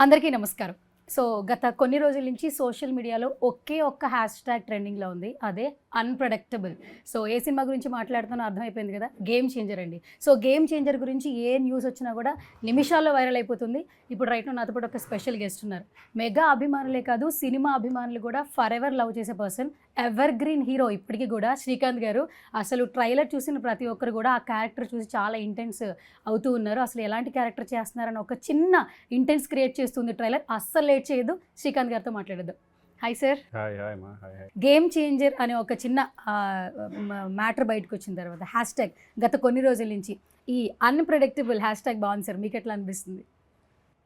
అందరికీ నమస్కారం. సో, గత కొన్ని రోజుల నుంచి సోషల్ మీడియాలో ఒకే ఒక్క హ్యాష్‌ట్యాగ్ ట్రెండింగ్‌లో ఉంది. అదే అన్‌ప్రెడిక్టబుల్. సో, ఏ సినిమా గురించి మాట్లాడుతున్నానో అర్థమైపోయింది కదా! 'గేమ్ చేంజర్' అండి. సో, 'గేమ్ చేంజర్' గురించి ఏ న్యూస్ వచ్చినా కూడా నిమిషాల్లో వైరల్ అయిపోతుంది. ఇప్పుడు రైట్ నౌ నాతో పాటు ఒక స్పెషల్ గెస్ట్ ఉన్నారు. మెగా అభిమానులే కాదు, సినిమా అభిమానులు కూడా ఫరెవర్ లవ్ చేసే పర్సన్, ఎవర్ గ్రీన్ హీరో ఇప్పటికి కూడా శ్రీకాంత్ గారు. అసలు ట్రైలర్ చూసిన ప్రతి ఒక్కరు కూడా ఆ క్యారెక్టర్ చూసి చాలా ఇంటెన్స్ అవుతూ ఉన్నారు. అసలు ఎలాంటి క్యారెక్టర్ చేస్తున్నారని ఒక చిన్న ఇంటెన్స్ క్రియేట్ చేస్తుంది ట్రైలర్. అస్సలు లేట్ చేయొద్దు, శ్రీకాంత్ గారితో మాట్లాడేద్దాం. Hi sir. హాయ్ హాయ్ మా హాయ్ హాయ్. గేమ్ చేంజర్ అనే ఒక చిన్న మ్యాటర్ బయటకు వచ్చిన తర్వాత హ్యాష్‌ట్యాగ్ గత కొన్ని రోజుల నుంచి ఈ అన్‌ప్రెడిక్టబుల్ హ్యాష్‌ట్యాగ్ బాగుంది సార్. మీకు ఎట్లా అనిపిస్తుంది?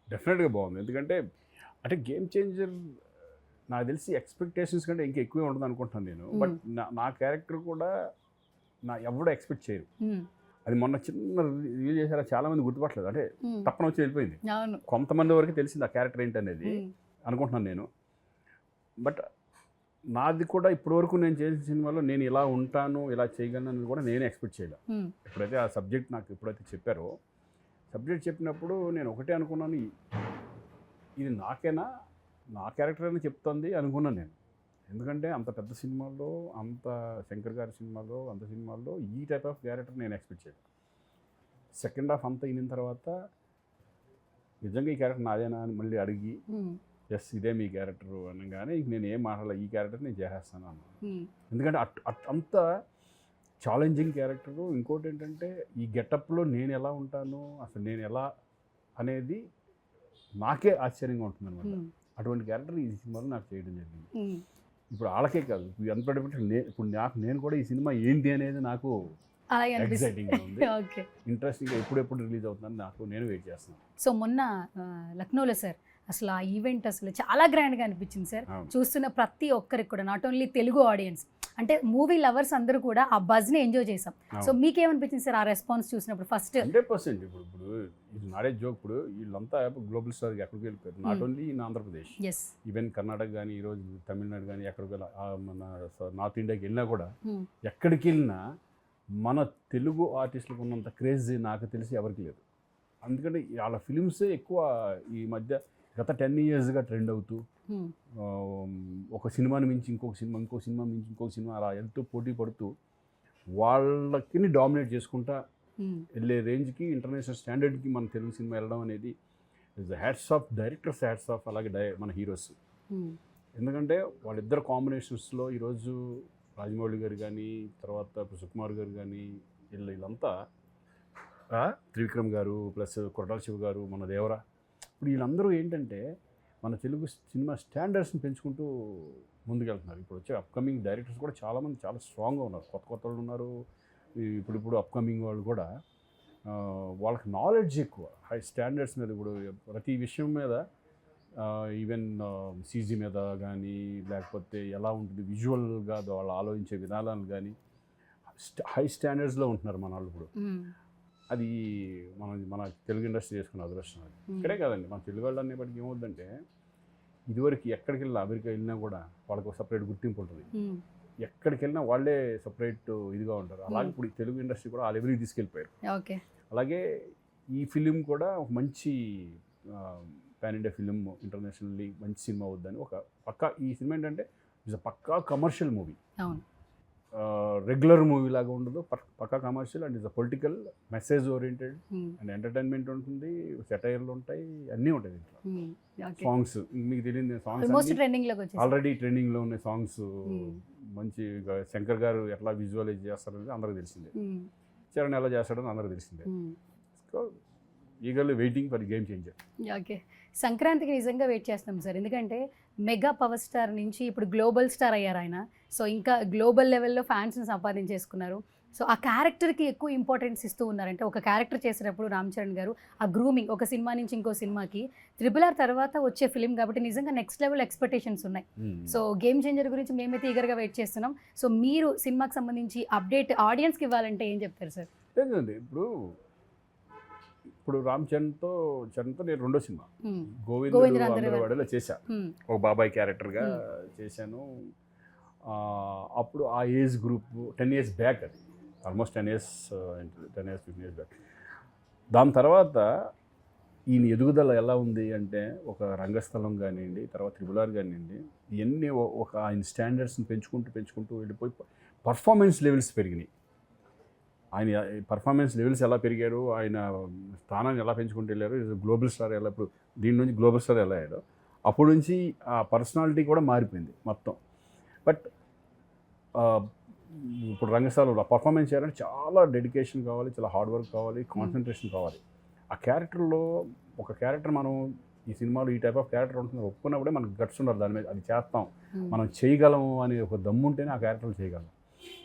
డెఫినెట్గా బాగుంది. ఎందుకంటే అంటే గేమ్ చేంజర్ నాకు తెలిసి ఎక్స్పెక్టేషన్స్ కంటే ఇంకా ఎక్కువే ఉంటుంది అనుకుంటున్నాను నేను. బట్ నా క్యారెక్టర్ కూడా ఎవడో ఎక్స్పెక్ట్ చేయరు. అది మొన్న చిన్న రివీల్ చేశారా, చాలా మంది గుర్తుపట్టలేదు. అంటే తప్పన వచ్చి వెళ్ళిపోయింది. కొంతమంది వరకు తెలిసింది ఆ క్యారెక్టర్ ఏంటనేది అనుకుంటున్నాను నేను. బట్ నాది కూడా ఇప్పటివరకు నేను చేసిన సినిమాలో నేను ఇలా ఉంటాను, ఇలా చేయగలను అనేది కూడా నేనే ఎక్స్పెక్ట్ చేయలేదు. ఎప్పుడైతే ఆ సబ్జెక్ట్ నాకు ఎప్పుడైతే చెప్పారో, సబ్జెక్ట్ చెప్పినప్పుడు నేను ఒకటే అనుకున్నాను, ఇది నాకేనా, నా క్యారెక్టర్ అని చెప్తుంది అనుకున్నాను నేను. ఎందుకంటే అంత పెద్ద సినిమాల్లో, అంత శంకర్ గారి సినిమాలో, అంత సినిమాల్లో ఈ టైప్ ఆఫ్ క్యారెక్టర్ నేను ఎక్స్పెక్ట్ చేయలేదు. సెకండ్ హాఫ్ అంతా అయిన తర్వాత నిజంగా ఈ క్యారెక్టర్ నాదేనా అని మళ్ళీ అడిగి, ఎస్ ఇదే మీ క్యారెక్టర్ అనగానే ఇంక నేను ఏం మాట్లాడాలి, ఈ క్యారెక్టర్ నేను చేసేస్తాను అన్నాను. ఎందుకంటే అంత ఛాలెంజింగ్ క్యారెక్టరు. ఇంకోటి ఏంటంటే ఈ గెటప్లో నేను ఎలా ఉంటాను, అసలు నేను ఎలా అనేది నాకే ఆశ్చర్యంగా ఉంటుంది అనమాట. అటువంటి క్యారెక్టర్ ఈ సినిమాలో నాకు చేయడం జరిగింది. ఇప్పుడు వాళ్ళకే కాదు, అన్‌ప్రెడిక్టబుల్ ఇప్పుడు నేను కూడా ఈ సినిమా ఏంటి అనేది నాకు ఎక్సైటింగ్గా ఉంది. ఇంట్రెస్టింగ్గా ఎప్పుడెప్పుడు రిలీజ్ అవుతుందని నేను వెయిట్ చేస్తున్నాను. సో మొన్న లక్నోలో సార్ అసలు ఆ ఈవెంట్ అసలు చాలా గ్రాండ్గా అనిపించింది సార్. చూస్తున్న ప్రతి ఒక్కరికి కూడా, నాట్ ఓన్లీ తెలుగు ఆడియన్స్, అంటే మూవీ లవర్స్ అందరూ కూడా ఆ బజ్ని ఎంజాయ్ చేసాం. సో మీకేమనిపించింది సార్ ఆ రెస్పాన్స్ చూసినప్పుడు? ఫస్ట్ 100% ఇప్పుడు ఇది నాడే జోక్. ఇప్పుడు వీళ్ళంతా గ్లోబల్ స్టార్ ఎక్కడికి వెళ్ళిపోయారు. Not only in Andhra Pradesh, even Karnataka కానీ, ఈరోజు తమిళనాడు కానీ, ఎక్కడికి మన నార్త్ ఇండియాకి వెళ్ళినా కూడా, ఎక్కడికి వెళ్ళినా మన తెలుగు ఆర్టిస్టులకు ఉన్నంత క్రేజ్ నాకు తెలిసి ఎవరికి లేదు. అందుకంటే వాళ్ళ ఫిలిమ్సే ఎక్కువ ఈ మధ్య గత 10 yearsగా ట్రెండ్ అవుతూ, ఒక సినిమాని మించి ఇంకొక సినిమా, ఇంకో సినిమా మించి ఇంకొక సినిమా, అలా ఎంతో పోటీ పడుతూ వాళ్ళకి డామినేట్ చేసుకుంటా వెళ్ళే రేంజ్కి, ఇంటర్నేషనల్ స్టాండర్డ్కి మన తెలుగు సినిమా వెళ్ళడం అనేది is hats off directors, hats off అలాగే మన హీరోస్. ఎందుకంటే వాళ్ళిద్దరు కాంబినేషన్స్లో ఈరోజు రాజమౌళి గారు కానీ, తర్వాత సుకుమార్ గారు కానీ, వీళ్ళంతా, త్రివిక్రమ్ గారు ప్లస్ కొరటాల శివ గారు, మన దేవరా, ఇప్పుడు వీళ్ళందరూ ఏంటంటే మన తెలుగు సినిమా స్టాండర్డ్స్ని పెంచుకుంటూ ముందుకెళ్తున్నారు. ఇప్పుడు వచ్చే అప్కమింగ్ డైరెక్టర్స్ కూడా చాలామంది చాలా స్ట్రాంగ్గా ఉన్నారు. కొత్త వాళ్ళు ఉన్నారు. ఇప్పుడు అప్కమింగ్ వాళ్ళు కూడా వాళ్ళకి నాలెడ్జ్ ఎక్కువ, హై స్టాండర్డ్స్ మీద, ఇప్పుడు ప్రతి విషయం మీద, ఈవెన్ సీజీ మీద కానీ, లేకపోతే ఎలా ఉంటుంది విజువల్గా వాళ్ళు ఆలోచించే విధానాలు కానీ హై స్టాండర్డ్స్లో ఉంటున్నారు మన వాళ్ళు ఇప్పుడు. అది మన తెలుగు ఇండస్ట్రీ చేసుకున్న అదృష్టం. అది ఇక్కడే కాదండి, మన తెలుగు వాళ్ళు అనేప్పటికీ ఏమవుతుందంటే, ఇదివరకు ఎక్కడికి వెళ్ళినా, అమెరికా వెళ్ళినా కూడా వాళ్ళకు సపరేట్ గుర్తింపు ఉంటుంది. ఎక్కడికి వెళ్ళినా వాళ్ళే సపరేట్ ఇదిగా ఉంటారు. అలాగే ఇప్పుడు తెలుగు ఇండస్ట్రీ కూడా ఆ లెవెల్కి తీసుకెళ్ళిపోయారు. అలాగే ఈ ఫిలిం కూడా ఒక మంచి పాన్ ఇండియా ఫిలిం, ఇంటర్నేషనల్లీ మంచి సినిమా అవుద్దని ఒక పక్కా, ఈ సినిమా ఏంటంటే ఇట్స్ పక్కా కమర్షియల్ మూవీ. రెగ్యులర్ మూవీ లాగా ఉండదు, పక్కా commercial and it's a political message oriented and entertainment ఉంటుంది, సెటైర్లు ఉంటాయి, అన్నీ ఉంటాయి దీంట్లో. సాంగ్స్ మీకు తెలియదు, సాంగ్స్ ఆల్రెడీ ట్రెండింగ్లో ఉన్నాయి సాంగ్స్. మంచి శంకర్ గారు ఎట్లా విజువలైజ్ చేస్తారనేది అందరికి తెలిసిందే, చరణ్ ఎలా చేస్తాడని అందరికి తెలిసిందే. So eagerly waiting for game changer. Okay, సంక్రాంతికి నిజంగా వెయిట్ చేస్తాం సార్. ఎందుకంటే మెగా పవర్ స్టార్ నుంచి ఇప్పుడు గ్లోబల్ స్టార్ అయ్యారు ఆయన. సో ఇంకా గ్లోబల్ లెవెల్లో ఫ్యాన్స్ని సంపాదించేసుకున్నారు. సో ఆ క్యారెక్టర్కి ఎక్కువ ఇంపార్టెన్స్ ఇస్తూ ఉన్నారంటే, ఒక క్యారెక్టర్ చేసేటప్పుడు రామ్ చరణ్ గారు ఆ గ్రూమింగ్, ఒక సినిమా నుంచి ఇంకో సినిమాకి, RRR తర్వాత వచ్చే ఫిలిం కాబట్టి నిజంగా నెక్స్ట్ లెవెల్ ఎక్స్పెక్టేషన్స్ ఉన్నాయి. సో గేమ్ చేంజర్ గురించి మేమైతే ఈగర్గా వెయిట్ చేస్తున్నాం. సో మీరు సినిమాకి సంబంధించి అప్డేట్ ఆడియన్స్కి ఇవ్వాలంటే ఏం చెప్తారు సార్? లేదండి, ఇప్పుడు రామ్ చరణ్తో నేను రెండో సినిమా గోవిందవాడలో చేశాను, ఒక బాబాయ్ క్యారెక్టర్గా చేశాను. అప్పుడు ఆ ఏజ్ గ్రూప్ 10 years బ్యాక్, అది ఆల్మోస్ట్ 10 years 15 years బ్యాక్. దాని తర్వాత ఈయన ఎదుగుదల ఎలా ఉంది అంటే ఒక రంగస్థలం కానివ్వండి, తర్వాత త్రిబుల్ ఆర్ కానివ్వండి, ఇవన్నీ ఒక ఆయన స్టాండర్డ్స్ని పెంచుకుంటూ వెళ్ళిపోయి పర్ఫార్మెన్స్ లెవెల్స్ పెరిగినాయి. ఆయన పర్ఫార్మెన్స్ లెవెల్స్ ఎలా పెరిగారు, ఆయన స్థానాన్ని ఎలా పెంచుకుంటూ వెళ్ళారు, గ్లోబల్ స్టార్ ఎలా ఇప్పుడు దీని నుంచి గ్లోబల్ స్టార్ ఎలా అయ్యాడో అప్పటి నుంచి ఆ పర్సనాలిటీ కూడా మారిపోయింది మొత్తం. బట్ ఇప్పుడు రంగస్థలంలో పర్ఫార్మెన్స్ చేయాలంటే చాలా డెడికేషన్ కావాలి, చాలా హార్డ్ వర్క్ కావాలి, కాన్సన్ట్రేషన్ కావాలి. ఆ క్యారెక్టర్లో ఒక క్యారెక్టర్ మనం ఈ సినిమాలో ఈ టైప్ ఆఫ్ క్యారెక్టర్ ఉంటుంది ఒప్పుకున్నప్పుడే మనకు గట్స్ ఉండాలి, దాని మీద అది చేస్తాం, మనం చేయగలము అనే ఒక దమ్ము ఉంటేనే ఆ క్యారెక్టర్లు చేయగలం.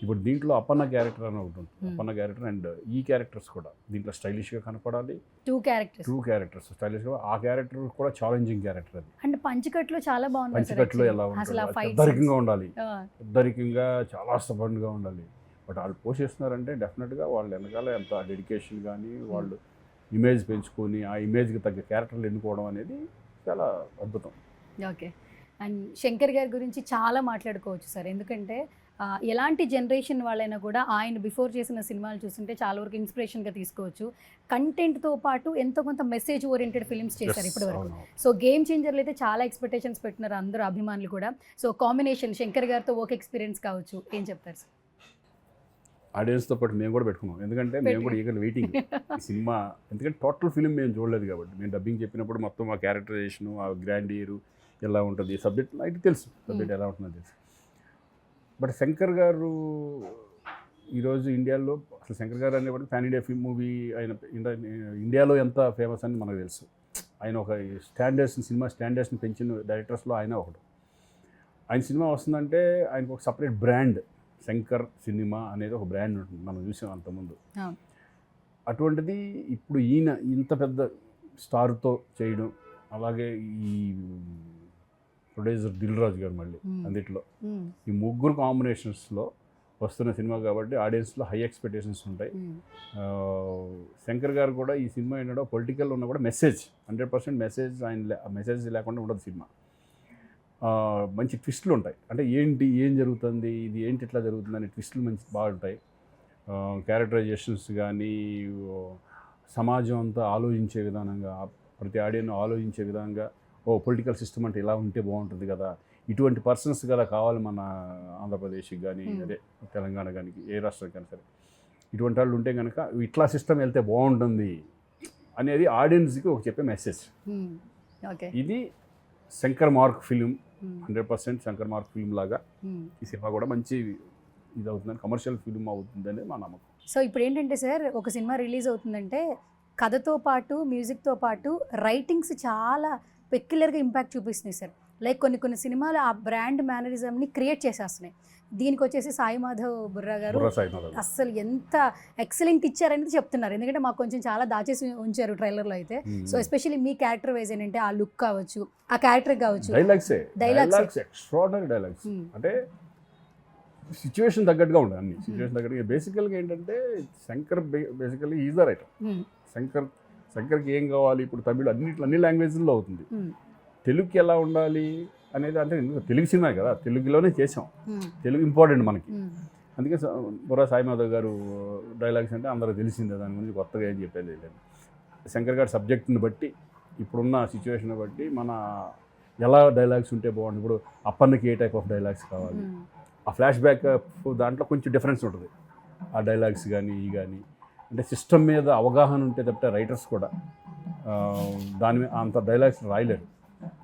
ఇప్పుడు దీంట్లో అప్పన్న క్యారెక్టర్ అని ఒకటి ఉంటుంది, అప్పన్న క్యారెక్టర్ అండ్ ఈ క్యారెక్టర్స్ కూడా దీంట్లో స్టైలిష్గా కనపడాలి. టూ క్యారెక్టర్స్ స్టైలిష్గా, ఆ క్యారెక్టర్ కూడా ఛాలెంజింగ్ క్యారెక్టర్ అది. అంటే పంచకట్లో చాలా బాగుంది, పంచకట్లో ఎలా ఉంటుంది, పెద్దరికంగా ఉండాలి, పెద్దరికంగా చాలా స్టబర్న్గా ఉండాలి. బట్ వాళ్ళు పోషిస్తున్నారంటే డెఫినెట్గా వాళ్ళ వెనకాల ఎంత డెడికేషన్ కానీ వాళ్ళు ఇమేజ్ పెంచుకొని ఆ ఇమేజ్కి తగ్గ క్యారెక్టర్లు ఎన్నుకోవడం అనేది చాలా అద్భుతం. ఓకే. అండ్ శంకర్ గారి గురించి చాలా మాట్లాడుకోవచ్చు సార్, ఎందుకంటే ఎలాంటి జనరేషన్ వాళ్ళైనా కూడా ఆయన బిఫోర్ చేసిన సినిమాలు చూస్తుంటే చాలా వరకు ఇన్స్పిరేషన్గా తీసుకోవచ్చు. కంటెంట్తో పాటు ఎంతో కొంత మెసేజ్ ఓరియంటెడ్ ఫిల్మ్స్ చేశారు ఇప్పటివరకు. సో గేమ్ చేంజర్లు అయితే చాలా ఎక్స్పెక్టేషన్స్ పెట్టినారు అందరూ అభిమానులు కూడా. సో కాంబినేషన్ శంకర్ గారితో వర్క్ ఎక్స్పీరియన్స్ కావచ్చు, ఏం చెప్తారు సార్? ఆడియన్స్తో పాటు మేము కూడా పెట్టుకున్నాం, ఎందుకంటే మేము కూడా ఈగర్ వెయిటింగ్ ఈ సినిమా. ఎందుకంటే టోటల్ ఫిల్మ్ మేము చూడలేదు కాబట్టి, మేము డబ్బింగ్ చెప్పినప్పుడు మొత్తం ఆ క్యారెక్టరైజేషను, ఆ గ్రాండియరు ఎలా ఉంటుంది, సబ్జెక్ట్ అయితే తెలుసు, సబ్జెక్ట్ ఎలా ఉంటుందో తెలుసు. బట్ శంకర్ గారు ఈరోజు ఇండియాలో అసలు శంకర్ గారు అనేవాడు పాన్ ఇండియా ఫిల్మ్ మూవీ, ఆయన ఇండియాలో ఎంత ఫేమస్ అని మనకు తెలుసు. ఆయన ఒక సినిమా స్టాండర్డ్స్ని పెంచిన డైరెక్టర్స్లో ఆయన ఒకడు. ఆయన సినిమా వస్తుందంటే ఆయనకు ఒక సపరేట్ బ్రాండ్, శంకర్ సినిమా అనేది ఒక బ్రాండ్ ఉంటుంది, మనం చూసాం అంతకుముందు. అటువంటిది ఇప్పుడు ఈయన ఇంత పెద్ద స్టార్తో చేయడం, అలాగే ఈ ప్రొడ్యూసర్ దిల్ రాజు గారు మళ్ళీ అందుట్లో, ఈ ముగ్గురు కాంబినేషన్స్లో వస్తున్న సినిమా కాబట్టి ఆడియన్స్లో హై ఎక్స్పెక్టేషన్స్ ఉంటాయి. శంకర్ గారు కూడా ఈ సినిమా ఏంటంటే పొలిటికల్ ఉన్నా కూడా మెసేజ్ 100% మెసేజ్, మెసేజ్ లేకుండా ఉండదు సినిమా. మంచి ట్విస్టులు ఉంటాయి, అంటే ఏం జరుగుతుంది, ఇది ఏంటి ఇట్లా జరుగుతుంది అనే ట్విస్టులు మంచి బాగుంటాయి. క్యారెక్టరైజేషన్స్ కానీ సమాజం అంతా ఆలోచించే విధానంగా, ప్రతి ఆడియన్ ఆలోచించే విధంగా, పొలిటికల్ సిస్టమ్ అంటే ఇలా ఉంటే బాగుంటుంది కదా, ఇటువంటి పర్సన్స్ కదా కావాలి మన ఆంధ్రప్రదేశ్కి కానీ అదే తెలంగాణ కానీ ఏ రాష్ట్రానికి కానీ సరే, ఇటువంటి వాళ్ళు ఉంటే కనుక ఇట్లా సిస్టమ్ వెళ్తే బాగుంటుంది అనేది ఆడియన్స్కి ఒక చెప్పే మెసేజ్. ఇది Shankar mark film, 100% Shankar mark film లాగా ఈ సినిమా కూడా మంచి ఇది అవుతుందని, కమర్షియల్ ఫిలిం అవుతుందని మా నమ్మకం. సో ఇప్పుడు ఏంటంటే సార్, ఒక సినిమా రిలీజ్ అవుతుందంటే కథతో పాటు మ్యూజిక్తో పాటు రైటింగ్స్ చాలా పెక్యులర్గా ఇంపాక్ట్ చూపిస్తున్నాయి సార్. లైక్ కొన్ని సినిమాలు ఆ బ్రాండ్ మేనరిజంని క్రియేట్ చేసేస్తున్నాయి. దీనికి వచ్చేసి సాయి మాధవ్ బుర్రా గారు అస్సలు ఎంత ఎక్సలెంట్ ఇచ్చారనేది చెప్తున్నారు, ఎందుకంటే మాకు కొంచెం చాలా దాచేసి ఉంచారు ట్రైలర్లో అయితే. సో ఎస్పెషల్లీ మీ క్యారెక్టర్ వైజ్ ఏంటంటే ఆ లుక్ కావచ్చు, ఆ క్యారెక్టర్ కావచ్చు, డైలాగ్స్ ఎక్స్ట్రార్డినరీ డైలాగ్స్, అంటే సిచ్యువేషన్ తగ్గట్టుగా ఉంటాయి అన్ని. సిచ్యువేషన్ తగ్గట్టుగా బేసికల్గా ఏంటంటే Shankar basically is the writer. శంకర్కి ఏం కావాలి, ఇప్పుడు తమిళ అన్ని లాంగ్వేజ్లో అవుతుంది, తెలుగుకి ఎలా ఉండాలి అనేది, అంటే తెలుగు సినిమా కదా, తెలుగులోనే చేసాం, తెలుగు ఇంపార్టెంట్ మనకి. అందుకే బుర్రా సాయి మాధవ్ గారు డైలాగ్స్ అంటే అందరూ తెలిసిందే, దాని గురించి కొత్తగా ఏం చెప్పేది లేదు. శంకర్ గారి సబ్జెక్ట్ని బట్టి, ఇప్పుడున్న సిచ్యువేషన్ బట్టి మన ఎలా డైలాగ్స్ ఉంటే బాగుంటుంది, ఇప్పుడు అప్పన్నకి ఏ టైప్ ఆఫ్ డైలాగ్స్ కావాలి, ఆ ఫ్లాష్ బ్యాక్ దాంట్లో కొంచెం డిఫరెన్స్ ఉంటుంది ఆ డైలాగ్స్ కానీ కానీ, అంటే సిస్టమ్ మీద అవగాహన ఉంటే తప్పితే రైటర్స్ కూడా దాని మీద అంత డైలాగ్స్ రాయలేరు,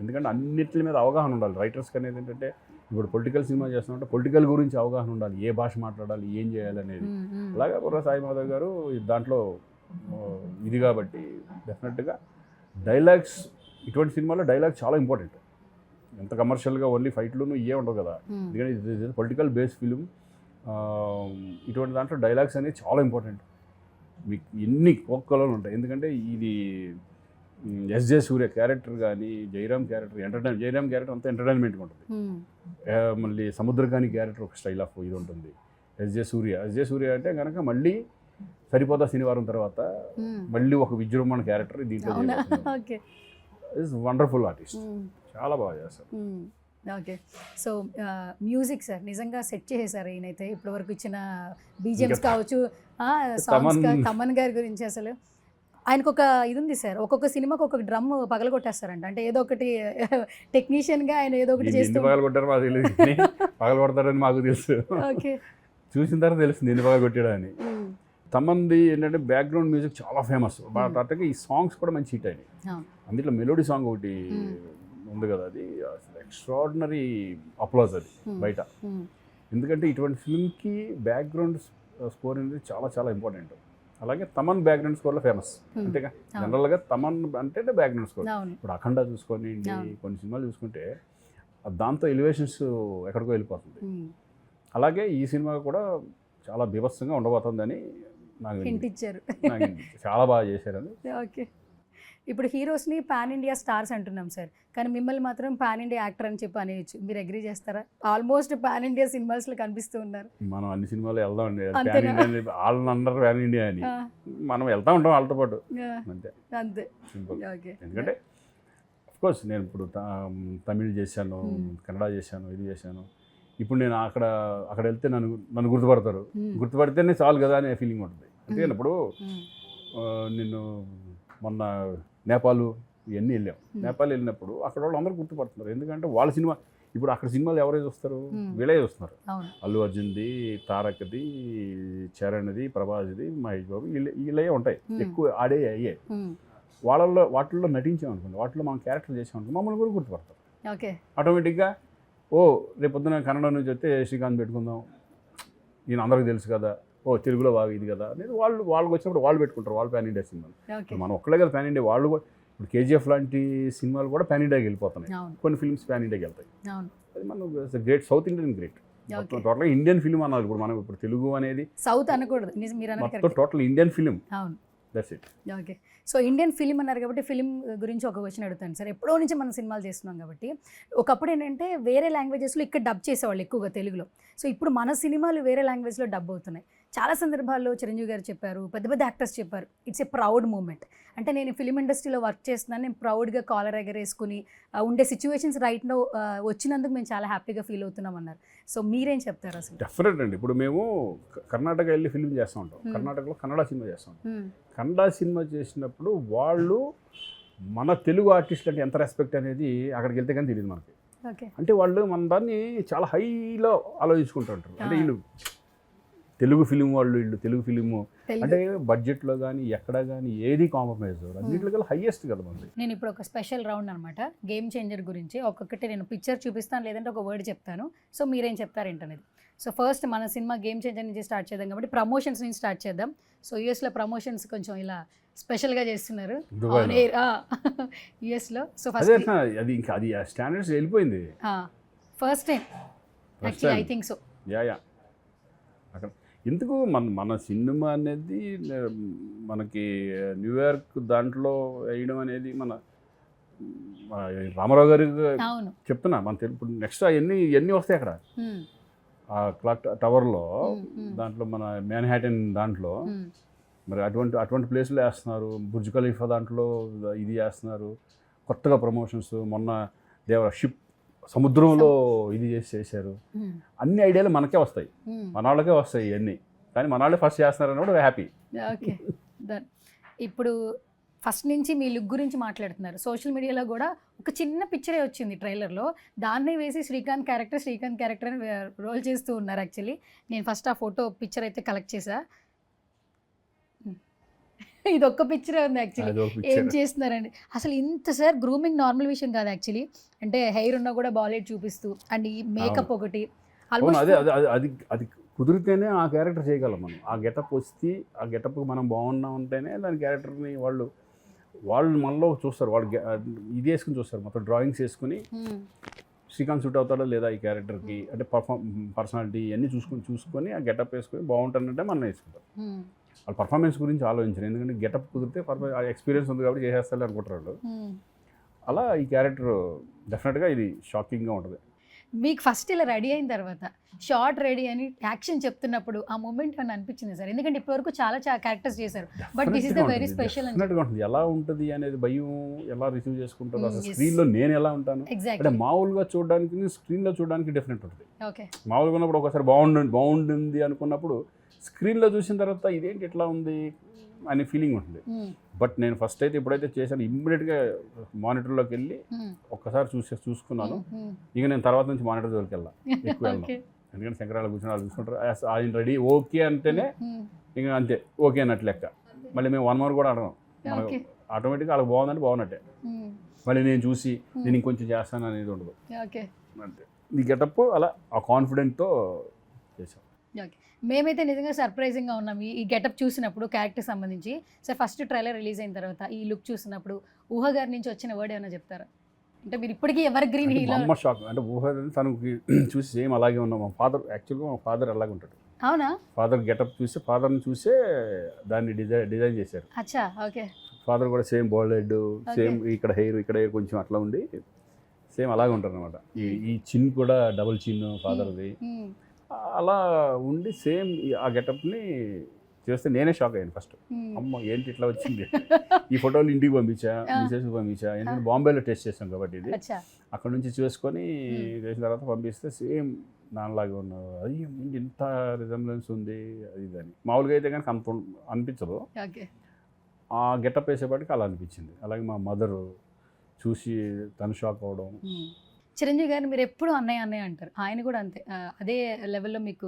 ఎందుకంటే అన్నిటి మీద అవగాహన ఉండాలి రైటర్స్కి. అనేది ఏంటంటే ఇప్పుడు పొలిటికల్ సినిమా చేస్తామంటే పొలిటికల్ గురించి అవగాహన ఉండాలి, ఏ భాష మాట్లాడాలి, ఏం చేయాలి అనేది. అలాగే బుర్రా సాయి మాధవ్ గారు దాంట్లో ఇది కాబట్టి డెఫినెట్గా డైలాగ్స్, ఇటువంటి సినిమాలో డైలాగ్స్ చాలా ఇంపార్టెంట్. ఎంత కమర్షియల్గా ఓన్లీ ఫైట్లును ఇవే ఉండవు కదా, ఎందుకంటే ఇది పొలిటికల్ బేస్డ్ ఫిలిం. ఇటువంటి దాంట్లో డైలాగ్స్ అనేది చాలా ఇంపార్టెంట్. మీకు ఎన్ని కోక్కలు ఉంటాయి, ఎందుకంటే ఇది ఎస్జే సూర్య క్యారెక్టర్ కానీ, జయరామ్ క్యారెక్టర్ జయరామ్ క్యారెక్టర్ అంతా ఎంటర్టైన్మెంట్గా ఉంటుంది. మళ్ళీ సముద్రకాని క్యారెక్టర్ ఒక స్టైల్ ఆఫ్ ఇది ఉంటుంది. ఎస్జే సూర్య అంటే కనుక మళ్ళీ సరిపోతా శనివారం తర్వాత మళ్ళీ ఒక విజృంభణ క్యారెక్టర్ దీంట్లో. ఇస్ వండర్ఫుల్ ఆర్టిస్ట్, చాలా బాగా చేస్తారు. ఓకే. సో మ్యూజిక్ సార్ నిజంగా సెట్ చేసేసారు ఈయనైతే, ఇప్పటివరకు ఇచ్చిన బీజిఎమ్స్ కావచ్చు, సాంగ్స్, తమన్ గారి గురించి అసలు ఆయనకు ఒక ఇది ఉంది సార్, ఒక్కొక్క సినిమాకి ఒక్కొక్క డ్రమ్ పగలగొట్టేస్తారంట. అంటే ఏదో ఒకటి టెక్నీషియన్గా ఆయన ఏదో ఒకటి చేస్తూ ఎన్ని పగలు కొట్టారో మాకు తెలియదు, పగలు కొడతారని మాకు తెలుసు. ఓకే. చూసిన తర్వాత తెలిసింది ఎన్ని పగలు కొట్టాడని. తమన్ది ఏంటంటే బ్యాక్గ్రౌండ్ మ్యూజిక్ చాలా ఫేమస్, బట్ అట్టగా ఈ సాంగ్స్ కూడా మంచి హిట్ అయినాయి. అందులో మెలోడీ సాంగ్ ఒకటి ఉంది కదా, అది అసలు ఎక్స్ట్రాడినరీ అప్లాజ్ అది బయట. ఎందుకంటే ఇటువంటి ఫిల్మ్కి బ్యాక్గ్రౌండ్ స్కోర్ అనేది చాలా చాలా ఇంపార్టెంట్. అలాగే తమన్ బ్యాక్గ్రౌండ్ స్కోర్లో ఫేమస్. అంతేగా జనరల్గా తమన్ అంటే బ్యాక్గ్రౌండ్ స్కోర్. ఇప్పుడు అఖండ చూసుకొని కొన్ని సినిమాలు చూసుకుంటే దాంతో ఎలివేషన్స్ ఎక్కడికో వెళ్ళిపోతుంది. అలాగే ఈ సినిమా కూడా చాలా బీభత్సంగా ఉండబోతుందని నాకు చాలా బాగా చేశారని. ఓకే. ఇప్పుడు హీరోస్ని పాన్ ఇండియా స్టార్స్ అంటున్నాం సార్, కానీ మిమ్మల్ని మాత్రం పాన్ ఇండియా యాక్టర్ అని చెప్పి అనేయచ్చు. మీరు అగ్రీ చేస్తారా? ఆల్మోస్ట్ పాన్ ఇండియా సినిమాస్లో కనిపిస్తూ ఉన్నారు. మనం అన్ని సినిమాలు వెళ్దామండి, ప్యాన్ ఇండియా వాళ్ళని అందరు ప్యాన్ ఇండియా అని మనం వెళ్తూ ఉంటాం వాళ్ళతో పాటు, అంతే అంతే. సింపుల్. ఎందుకంటే అఫ్కోర్స్ నేను ఇప్పుడు తమిళ్ చేశాను, కన్నడ చేశాను, ఇది చేశాను. ఇప్పుడు నేను అక్కడ వెళ్తే నన్ను గుర్తుపడతారు, గుర్తుపడితేనే చాలు కదా అనే ఫీలింగ్ ఉంటుంది. అంతే. ఇప్పుడు నిన్ను మొన్న నేపాల్ ఇవన్నీ వెళ్ళాం. నేపాల్ వెళ్ళినప్పుడు అక్కడ వాళ్ళు అందరూ గుర్తుపడుతున్నారు, ఎందుకంటే వాళ్ళ సినిమా. ఇప్పుడు అక్కడ సినిమాలు ఎవరైతే వస్తారు, వీళ్ళే వస్తున్నారు. అల్లు అర్జున్ది, తారక్ది, చరణ్ది, ప్రభాస్ది, మహేష్ బాబు, వీళ్ళే ఉంటాయి ఎక్కువ ఆడే అయ్యే. వాటిల్లో నటించామనుకోండి, వాటిలో మనం క్యారెక్టర్ చేసామనుకో మమ్మల్ని కూడా గుర్తుపడతారు. ఓకే. ఆటోమేటిక్గా రేపొద్దున కన్నడ నుంచి వస్తే శ్రీకాంత్ పెట్టుకుందాం, ఈయన అందరికీ తెలుసు కదా, తెలుగులో బాగా ఇది కదా అనేది వాళ్ళకి వచ్చినప్పుడు వాళ్ళు పెట్టుకుంటారు, వాళ్ళు ప్యాన్ ఇండియా సినిమాలు. మనం ఒక్కలే కదా ప్యాన్ ఇండియా, వాళ్ళు కూడా ఇప్పుడు కేజీఎఫ్ లాంటి సినిమాలు కూడా ప్యాన్ ఇండియాకి వెళ్ళిపోతున్నాయి. కొన్ని ఫిల్మ్స్ ప్యాన్ ఇండియాకి వెళ్తాయి. అది మనం గ్రేట్, సౌత్ ఇండియన్ గ్రేట్. టోటల్గా ఇండియన్ ఫిల్మ్ అన్నారు. ఇప్పుడు మనం ఇప్పుడు తెలుగు అనేది సౌత్ అనకూడదు, మొత్తం total Indian film. That's it. Okay. So Indian film అన్నారు కాబట్టి ఫిలిం గురించి ఒక క్వశ్చన్ అడుగుతాను సార్. ఎప్పుడో నుంచి మనం సినిమాలు చేస్తున్నాం కాబట్టి ఒకప్పుడు ఏంటంటే వేరే లాంగ్వేజెస్లో ఇక్కడ డబ్ చేసేవాళ్ళు ఎక్కువగా తెలుగులో. సో ఇప్పుడు మన సినిమాలు వేరే లాంగ్వేజ్లో డబ్ అవుతున్నాయి. చాలా సందర్భాల్లో చిరంజీవి గారు చెప్పారు, పెద్ద పెద్ద యాక్టర్స్ చెప్పారు, ఇట్స్ ఏ ప్రౌడ్ మూమెంట్. అంటే నేను ఫిలిం ఇండస్ట్రీలో వర్క్ చేస్తున్నాను, నేను ప్రౌడ్గా కాలర్ ఎగరేసుకుని ఉండే సిచ్యువేషన్స్ రైట్లో వచ్చినందుకు మేము చాలా హ్యాపీగా ఫీల్ అవుతున్నాం అన్నారు. సో మీరేం చెప్తారు అసలు? డెఫినెట్ అండి. ఇప్పుడు మేము కర్ణాటక వెళ్ళి ఫిలిం చేస్తూ ఉంటాం, కర్ణాటకలో కన్నడ సినిమా చేస్తాం. కన్నడ సినిమా చేసినప్పుడు వాళ్ళు మన తెలుగు ఆర్టిస్ట్ అంటే ఎంత రెస్పెక్ట్ అనేది అక్కడికి వెళ్తే కానీ తెలియదు మనకి. అంటే వాళ్ళు మన దాన్ని చాలా హైలో ఆలోచించుకుంటూ ఉంటారు. అంటే వీళ్ళు తెలుగు ఫిలిం వాళ్ళు, వీళ్ళు తెలుగు ఫిలిము అంటే బడ్జెట్లో కానీ ఎక్కడ కానీ ఏది కాంప్రమైజ్ అన్నింటిలో హైయెస్ట్ కదా మనది. నేను ఇప్పుడు ఒక స్పెషల్ రౌండ్ అనమాట, గేమ్ చేంజర్ గురించి. ఒక్కొక్కటి నేను పిక్చర్ చూపిస్తాను, లేదంటే ఒక వర్డ్ చెప్తాను. సో మీరేం చెప్తారేంటనేది. సో ఫస్ట్ మన సినిమా గేమ్ చేంజర్ నుంచి స్టార్ట్ చేద్దాం కాబట్టి ప్రమోషన్స్ నుంచి స్టార్ట్ చేద్దాం. సో యూఎస్లో ప్రమోషన్స్ కొంచెం ఇలా స్పెషల్గా చేస్తున్నారు యూఎస్లో. సో ఫస్ట్ అది ఇంకా అది స్టాండర్డ్స్ వెళ్ళిపోయింది. First time actually I think so. Yeah అక్కడ ఎందుకు మన సినిమా అనేది మనకి న్యూయార్క్ దాంట్లో వేయడం అనేది మన రామారావు గారి చెప్తున్నా మన ఇప్పుడు నెక్స్ట్ ఎన్ని వస్తాయి అక్కడ ఆ క్లాక్ టవర్లో, దాంట్లో మన మ్యాన్హాటన్ దాంట్లో మరి అటువంటి ప్లేస్లో వేస్తున్నారు. బుర్జ్ ఖలీఫా దాంట్లో ఇది చేస్తున్నారు, కొత్తగా ప్రమోషన్స్. మొన్న షిప్ సముద్రంలో ఇది చేశారు. అన్ని ఐడియాలు మనకే వస్తాయి, మన వాళ్ళకే వస్తాయి ఇవన్నీ. కానీ మన వాళ్ళే ఫస్ట్ చేస్తున్నారని కూడా హ్యాపీ. ఓకే. ఇప్పుడు ఫస్ట్ నుంచి మీ లుక్ గురించి మాట్లాడుతున్నారు. సోషల్ మీడియాలో కూడా ఒక చిన్న పిక్చరే వచ్చింది ట్రైలర్లో, దాన్నే వేసి శ్రీకాంత్ క్యారెక్టర్ అని రోల్ చేస్తూ ఉన్నారు. యాక్చువల్లీ నేను ఫస్ట్ ఆ ఫోటో పిక్చర్ అయితే కలెక్ట్ చేశా. ఇది ఒక్క పిక్చరే ఉంది యాక్చువల్లీ. ఏం చేస్తున్నారండి అసలు ఇంత సార్? గ్రూమింగ్ నార్మల్ విషయం కాదు యాక్చువల్లీ. అంటే హెయిర్ ఉన్నా కూడా బాలీవుడ్ చూపిస్తూ, అండ్ ఈ మేకప్ ఒకటి అది కుదిరితేనే ఆ క్యారెక్టర్ చేయగలం మనం. ఆ గెటప్ వస్తే ఆ గెటప్కి మనం బాగున్నాం ఉంటేనే దాని క్యారెక్టర్ని వాళ్ళు మనలో చూస్తారు. వాళ్ళు ఇది వేసుకుని చూస్తారు, మొత్తం డ్రాయింగ్స్ వేసుకుని శ్రీకాంత్ సూట్ అవుతాడో లేదా ఈ క్యారెక్టర్కి, అంటే పర్సనాలిటీ ఇవన్నీ చూసుకొని ఆ గెటప్ వేసుకొని బాగుంటానంటే మనం వేసుకుంటారు. వాళ్ళ పర్ఫార్మెన్స్ గురించి ఆలోచించారు, ఎందుకంటే గెటప్ కుదిరితే ఎక్స్పీరియన్స్ ఉంది కాబట్టి చేసేస్తారు అనుకుంటారు వాళ్ళు. అలా ఈ క్యారెక్టర్ డెఫినెట్గా ఇది షాకింగ్గా ఉంటుంది. మీకు ఫస్ట్ ఇలా రెడీ అయిన తర్వాత షార్ట్ రెడీ అని యాక్షన్ చెప్తున్నప్పుడు ఆ మూమెంట్ అని అనిపించింది సార్? ఎందుకంటే ఇప్పటివరకు చాలా క్యారెక్టర్స్ చేశారు, but this is the very special. ఎలా ఉంటుంది అనేది భయం, ఎలా రిసీవ్ చేసుకుంటారు, అసలు స్క్రీన్లో నేను ఎలా ఉంటాను అంటే మామూలుగా చూడడానికి స్క్రీన్లో చూడడానికి డిఫరెంట్ ఉంటుంది. ఓకే. మామూలుగా ఉన్నప్పుడు ఒకసారి బాగుంటుంది అనుకున్నప్పుడు స్క్రీన్లో చూసిన తర్వాత ఇదేంటి ఎట్లా ఉంది అనే ఫీలింగ్ ఉంటుంది. బట్ నేను ఫస్ట్ అయితే ఎప్పుడైతే చేశాను ఇమ్మీడియట్గా మానిటర్లోకి వెళ్ళి ఒక్కసారి చూసుకున్నాను. ఇక నేను తర్వాత నుంచి మానిటర్ జోలికి వెళ్ళాను, ఎక్కువ వెళ్ళాను. ఎందుకంటే శంకరాలు కూర్చొని వాళ్ళు చూసుకుంటారు, ఆయన రెడీ ఓకే అంటేనే ఇంకా అంతే ఓకే అన్నట్టు లెక్క. మళ్ళీ మేము 1 hour కూడా అడగం, మనకు ఆటోమేటిక్గా వాళ్ళకి బాగుందంటే బాగున్నట్టే. మళ్ళీ నేను చూసి నేను ఇంకొంచెం చేస్తాను అనేది ఉండదు అంతే. ఈ గెటప్ అలా ఆ కాన్ఫిడెంట్తో చేసాం. ఓకే, మేమైతే నిజంగా సర్ప్రైజింగ్గా ఉన్నాం ఈ గెటప్ చూసినప్పుడు క్యారెక్టర్ సంబంధించి. సార్ ఫస్ట్ ట్రైలర్ రిలీజ్ అయిన తర్వాత ఈ లుక్ చూసినప్పుడు ఊహ గారి నుంచి వచ్చిన వర్డ్ ఏమైనా చెప్తారా? అంటే మీరు ఇప్పటికీ ఎవర్ గ్రీన్ హీరో. అమ్మ షాక్, అంటే ఊహ తనకి చూసి సేమ్ అలాగే ఉన్నాం. మా ఫాదర్ యాక్చువల్గా మా ఫాదర్ అలాగే ఉంటాడు. అవునా? ఫాదర్ గెటప్ చూసి ఫాదర్ని చూసే దాన్ని డిజైన్ చేశారు. అచ్చా, ఓకే. ఫాదర్ కూడా సేమ్ బాల్డ్ హెడ్, సేమ్ ఇక్కడ హెయిర్ కొంచెం అట్లా ఉండి సేమ్ అలాగే ఉంటారు అనమాట. ఈ చిన్ కూడా డబుల్ చిన్ ఫాదర్ది అలా ఉండి సేమ్ ఆ గెటప్ని చేస్తే నేనే షాక్ అయ్యాను ఫస్ట్. అమ్మ ఏంటి ఇట్లా వచ్చింది. ఈ ఫోటోలు ఇంటికి పంపించా, మిసెస్కి పంపించా, ఎందుకంటే బాంబేలో టెస్ట్ చేస్తాం కాబట్టి ఇది. అక్కడ నుంచి చూసుకొని చేసిన తర్వాత పంపిస్తే సేమ్ దానిలాగే ఉన్నావు. అది ఇంత రిజంబ్లెన్స్ ఉంది అది అని. మామూలుగా అయితే కనుక అంత అనిపించదు, ఆ గెటప్ వేసేపాటికి అలా అనిపించింది. అలాగే మా మదరు చూసి తను షాక్ అవ్వడం. చిరంజీవి గారిని మీరు ఎప్పుడు అన్నయ్య అన్నయ్య అంటారు, ఆయన కూడా అంతే. అదే లెవెల్లో మీకు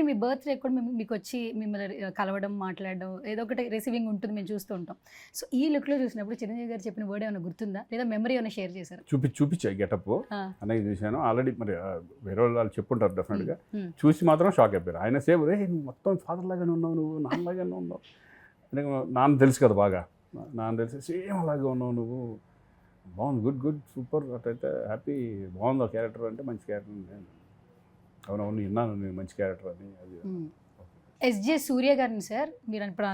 మీ బర్త్డే కూడా మీకు వచ్చి మిమ్మల్ని కలవడం, మాట్లాడడం, ఏదో ఒకటి రిసీవింగ్ ఉంటుంది, మేము చూస్తూ ఉంటాం. సో ఈ లుక్లో చూసినప్పుడు చిరంజీవి గారు చెప్పిన వర్డ్ ఏమైనా గుర్తుందా, లేదా మెమరీ ఏమైనా షేర్ చేశారు? చూపించా గెటప్ అన్నయ్య చూశాను ఆల్రెడీ. మరి వేరే వాళ్ళు చెప్పుంటారు డెఫినెట్గా. చూసి మాత్రం షాక్ అయిపోయారు. ఆయన సేమ్ రే మొత్తం ఫాదర్ లాగానే ఉన్నావు, నువ్వు నాన్నలాగానే ఉన్నావు. నాన్న తెలుసు కదా బాగా, నాన్న తెలిసి సేమ్ అలాగే ఉన్నావు నువ్వు, బాగుంది, గుడ్ సూపర్. అట్లయితే హ్యాపీ, బాగుంది ఆ క్యారెక్టర్, అంటే మంచి క్యారెక్టర్. అవునవును విన్నాను నేను మంచి క్యారెక్టర్ అని. అది ఎస్జే సూర్య గారిని సార్ మీరు ఇప్పుడు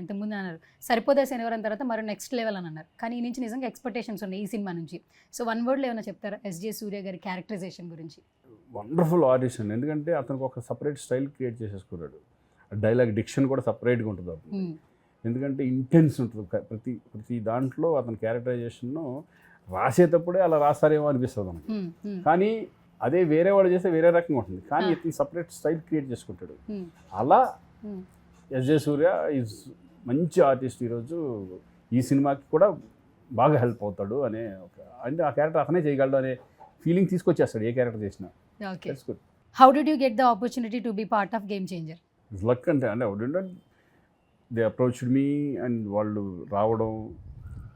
ఇంతకుముందు అన్నారు సరిపోదా శనివారం తర్వాత మరో నెక్స్ట్ లెవెల్ అని అన్నారు, కానీ ఈ నుంచి నిజంగా ఎక్స్పెక్టేషన్స్ ఉన్నాయి ఈ సినిమా నుంచి. సో 1 wordలో ఏమైనా చెప్తారా ఎస్జే సూర్య గారి క్యారెక్టరైజేషన్ గురించి? వండర్ఫుల్ ఆడిషన్, ఎందుకంటే అతనికి ఒక సపరేట్ స్టైల్ క్రియేట్ చేసేసుకున్నాడు. డైలాగ్ డిక్షన్ కూడా సపరేట్గా ఉంటుంది అతను, ఎందుకంటే ఇంటెన్స్ ఉంటుంది ప్రతి దాంట్లో. అతని క్యారెక్టరైజేషన్ రాసేటప్పుడే అలా రాస్తారేమో అనిపిస్తుంది మనకి, కానీ అదే వేరే వాడు చేస్తే వేరే రకంగా ఉంటుంది. కానీ ఇతను సపరేట్ స్టైల్ క్రియేట్ చేసుకుంటాడు. అలా ఎస్జే సూర్య ఈజ్ మంచి ఆర్టిస్ట్. ఈరోజు ఈ సినిమాకి కూడా బాగా హెల్ప్ అవుతాడు అనే అంటే ఆ క్యారెక్టర్ అతనే చేయగలడు అనే ఫీలింగ్ తీసుకొచ్చేస్తాడు ఏ క్యారెక్టర్ చేసినా. How did you get the opportunity to be part of game changer? Luck అంటే దే అప్రోచ్డ్ మీ అండ్ వాళ్ళు రావడం,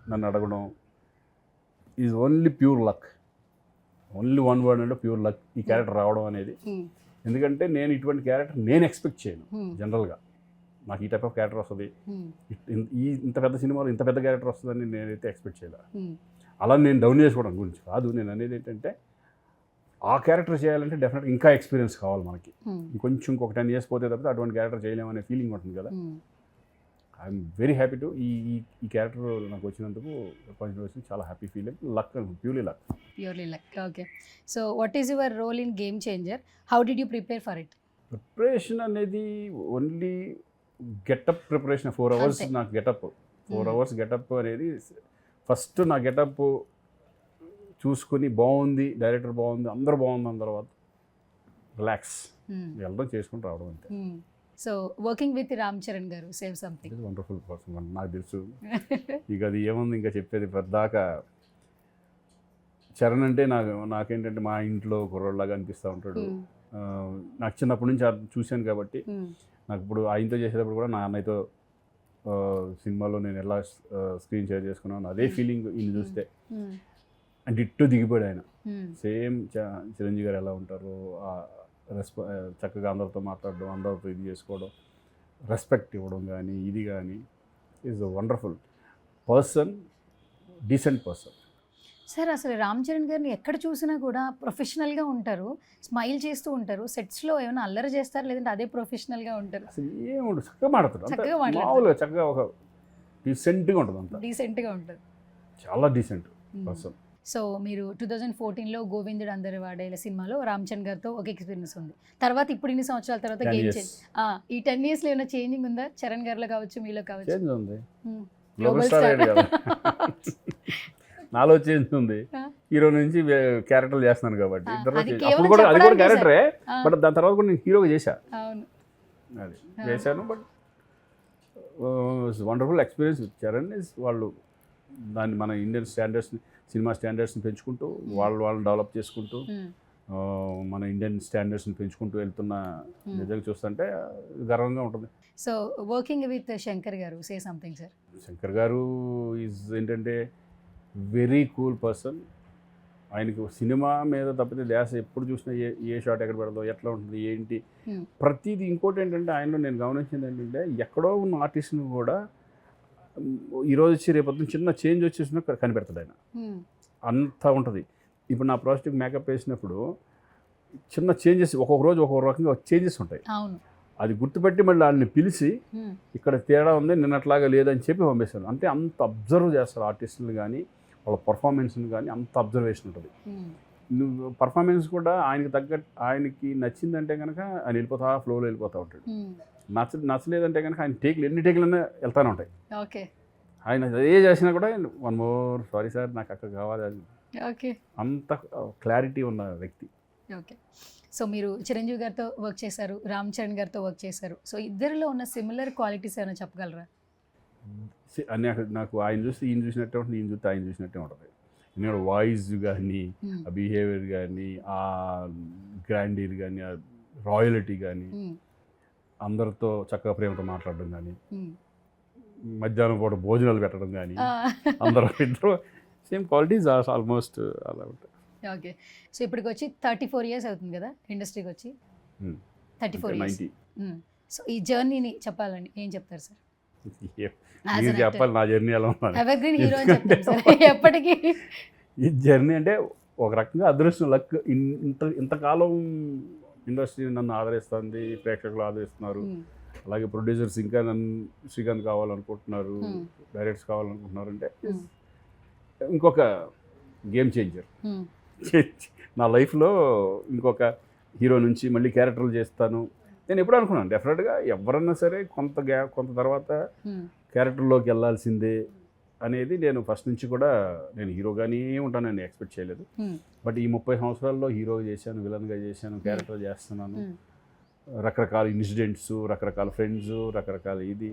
నన్ను అడగడం is only pure luck. Only 1 word అంటే ప్యూర్ లక్ ఈ క్యారెక్టర్ రావడం అనేది. ఎందుకంటే నేను ఇటువంటి క్యారెక్టర్ నేను ఎక్స్పెక్ట్ చేయను జనరల్గా. నాకు ఈ టైప్ ఆఫ్ క్యారెక్టర్ వస్తుంది, ఇంత పెద్ద సినిమాలో ఇంత పెద్ద క్యారెక్టర్ వస్తుందని నేనైతే ఎక్స్పెక్ట్ చేయలే. అలా నేను డౌన్ చేసుకోవడం గురించి కాదు, నేను అనేది ఏంటంటే ఆ క్యారెక్టర్ చేయాలంటే డెఫినెట్గా ఇంకా ఎక్స్పీరియన్స్ కావాలి మనకి. ఇంకొంచెం ఇంకొక 10 years పోతే తప్పితే అటువంటి క్యారెక్టర్ చేయలేమనే ఫీలింగ్ ఉంటుంది కదా. ఐఎమ్ వెరీ హ్యాపీ టు ఈ క్యారెక్టర్ నాకు వచ్చినందుకు చాలా happy feeling. Luck, purely luck. Okay. So what is your role in Game Changer? How did you prepare for it? Preparation అనేది ఓన్లీ గెటప్ ప్రిపరేషన్. 4 hours నాకు గెటప్, 4 hours గెటప్ అనేది. First నా getup చూసుకుని బాగుంది, డైరెక్టర్ బాగుంది, అందరూ బాగుంది అన్న తర్వాత రిలాక్స్ వెళ్ళడం, చేసుకుని రావడం అంతే. So working with Ram Charan గారు, సేవ్ సంథింగ్. వండర్ఫుల్ పర్సన్, నాకు తెలుసు. ఇక అది ఏముంది ఇంకా చెప్పేది పెద్దాకా. చరణ్ అంటే నాకేంటంటే మా ఇంట్లో కుర్రోళ్ళలాగా అనిపిస్తూ ఉంటాడు. నాకు చిన్నప్పటి నుంచి చూశాను కాబట్టి నాకు ఇప్పుడు ఆయనతో చేసేటప్పుడు కూడా నా అన్నయ్యతో సినిమాలో నేను ఎలా స్క్రీన్ షేర్ చేసుకున్నాను అదే ఫీలింగ్ ఈయన చూస్తే. అంటే ఇట్టు దిగిపోయాడు ఆయన. సేమ్ చిరంజీవి గారు ఎలా ఉంటారో చక్కగా అందరితో మాట్లాడడం, అందరితో ఇది చేసుకోవడం, రెస్పెక్ట్ ఇవ్వడం కానీ ఇది కానీ is a wonderful person, decent person. Sir అసలు రామ్ చరణ్ గారిని ఎక్కడ చూసినా కూడా ప్రొఫెషనల్గా ఉంటారు, స్మైల్ చేస్తూ ఉంటారు. సెట్స్లో ఏమైనా అల్లరి చేస్తారు, లేదంటే అదే ప్రొఫెషనల్గా ఉంటారు? అసలు ఏముండదు, చక్కగా మాట్లాడతారు, మామూలుగా చక్కగా ఒక డీసెంట్గా ఉంటుంది, అంతా డీసెంట్గా ఉంటుంది, చాలా డీసెంట్ పర్సన్. సో మీరు 2014లో గోవిందుడు అందరి వాడేల సినిమాలో రామ్ చరణ్ గారితో ఒక ఎక్స్పీరియన్స్ ఉంది. తర్వాత ఇప్పుడు ఇన్ని సంవత్సరాల తర్వాత గేమ్ చేంజ్, ఈ 10 yearsలో ఏమైనా చేంజింగ్ ఉందా చరణ్ గారిలో కావచ్చు, మీలో కావచ్చు? చేంజ్ ఉంది, గ్లోబల్ స్టార్ కదా. నాలో చేంజ్ ఉంది. హీరో నుంచి క్యారెక్టర్లు చేస్తున్నాను కాబట్టి. అప్పుడు కూడా అది కూడా క్యారెక్టరే, బట్ దాని తర్వాత కూడా నేను హీరోగా చేశాను. అది చేశాను. But wonderful experience with Charan is వాళ్ళు దాన్ని మన ఇండియన్ స్టాండర్డ్స్ని సినిమా స్టాండర్డ్స్ని పెంచుకుంటూ వాళ్ళని డెవలప్ చేసుకుంటూ మన ఇండియన్ స్టాండర్డ్స్ని పెంచుకుంటూ వెళ్తున్న నిజంగా చూస్తుంటే గర్వంగా ఉంటుంది. సో వర్కింగ్ విత్ శంకర్ గారు, సే సంథింగ్ సార్. శంకర్ గారు ఈజ్ ఏంటంటే వెరీ కూల్ పర్సన్. ఆయనకు సినిమా మీద తప్పితే ధ్యాస ఎప్పుడు చూసినా ఏ షాట్ ఎక్కడ పెడతాం, ఎట్లా ఉంటుంది, ఏంటి ప్రతిదీ. ఇంకోటి ఏంటంటే ఆయనలో నేను గమనించింది ఏంటంటే ఎక్కడో ఉన్న ఆర్టిస్ట్ని కూడా ఈరోజు వచ్చి రేపొద్దున చిన్న చేంజ్ వచ్చేసినా కనిపెడతాడు ఆయన. అంత ఉంటుంది. ఇప్పుడు నా ప్రాజెక్ట్కి మేకప్ వేసినప్పుడు చిన్న చేంజెస్ ఒక్కొక్క రోజు ఒక్కొక్క రకంగా చేంజెస్ ఉంటాయి. అది గుర్తుపెట్టి మళ్ళీ వాళ్ళని పిలిచి ఇక్కడ తేడా ఉంది నిన్నట్లాగా లేదని చెప్పి పంపిస్తాను. అంటే అంత అబ్జర్వ్ చేస్తారు ఆర్టిస్టులు కానీ వాళ్ళ పర్ఫార్మెన్స్ని కానీ అంత అబ్జర్వేషన్ ఉంటుంది. నువ్వు పర్ఫార్మెన్స్ కూడా ఆయనకి తగ్గట్టు ఆయనకి నచ్చిందంటే కనుక ఆయన వెళ్ళిపోతా ఫ్లోలో వెళ్ళిపోతూ ఉంటాడు. నచ్చలేదంటే కనుక ఆయన ఎన్ని టేకులన్నా వెళ్తానే ఉంటాయి. ఓకే, ఆయన ఏ చేసినా కూడా వన్ మోర్ సారీ సార్ నాకు అక్కడ కావాలి అది. ఓకే, అంత క్లారిటీ ఉన్న వ్యక్తి. ఓకే. సో మీరు చిరంజీవి గారితో వర్క్ చేశారు, రామ్ చరణ్ గారితో వర్క్ చేశారు. సో ఇద్దరిలో ఉన్న సిమిలర్ క్వాలిటీస్ ఏమైనా చెప్పగలరా? అన్నీ నాకు ఆయన చూస్తే ఈయన చూసినట్టే ఉంటుంది, ఈయన చూస్తే ఆయన చూసినట్టే ఉంటుంది. ఎందుకంటే వాయిస్ కానీ ఆ బిహేవియర్ కానీ ఆ గ్రాండీర్ కానీ ఆ రాయలిటీ కానీ అందరితో చక్కగా ప్రేమతో మాట్లాడడం కానీ మధ్యాహ్నం పూట భోజనాలు పెట్టడం కానీ అందరూ ఇద్దరు సేమ్ క్వాలిటీస్ ఆల్మోస్ట్ అలా ఉంటాయి. ఓకే. సో ఇప్పటికి వచ్చి 34 years అవుతుంది కదా ఇండస్ట్రీకి వచ్చి? 34 years. సో ఈ జర్నీని చెప్పాలని ఏం చెప్తారు సార్? మీరు చెప్పాలి నా జర్నీ ఎలా ఉంది. ఎవర్గ్రీన్ హీరో అని చెప్తారు సార్ ఎప్పటికీ. ఈ జర్నీ అంటే ఒక రకంగా అదృష్టం, లక్. ఇంతకాలం ఇండస్ట్రీ నన్ను ఆదరిస్తుంది, ప్రేక్షకులు ఆదరిస్తున్నారు. అలాగే ప్రొడ్యూసర్స్ ఇంకా నన్ను శ్రీకాంత్ కావాలనుకుంటున్నారు, డైరెక్టర్స్ కావాలనుకుంటున్నారు. అంటే ఇంకొక గేమ్ చేంజర్ నా లైఫ్లో. ఇంకొక హీరో నుంచి మళ్ళీ క్యారెక్టర్లు చేస్తాను నేను ఎప్పుడు అనుకున్నాను. డెఫినెట్గా ఎవరన్నా సరే కొంత తర్వాత క్యారెక్టర్లోకి వెళ్ళాల్సిందే అనేది నేను ఫస్ట్ నుంచి కూడా నేను హీరోగానే ఉంటానని ఎక్స్పెక్ట్ చేయలేదు. బట్ ఈ 30 సంవత్సరాల్లో హీరోగా చేశాను, విలన్గా చేశాను, క్యారెక్టర్ చేస్తున్నాను. రకరకాల ఇన్సిడెంట్స్, రకరకాల ఫ్రెండ్స్, రకరకాల ఇది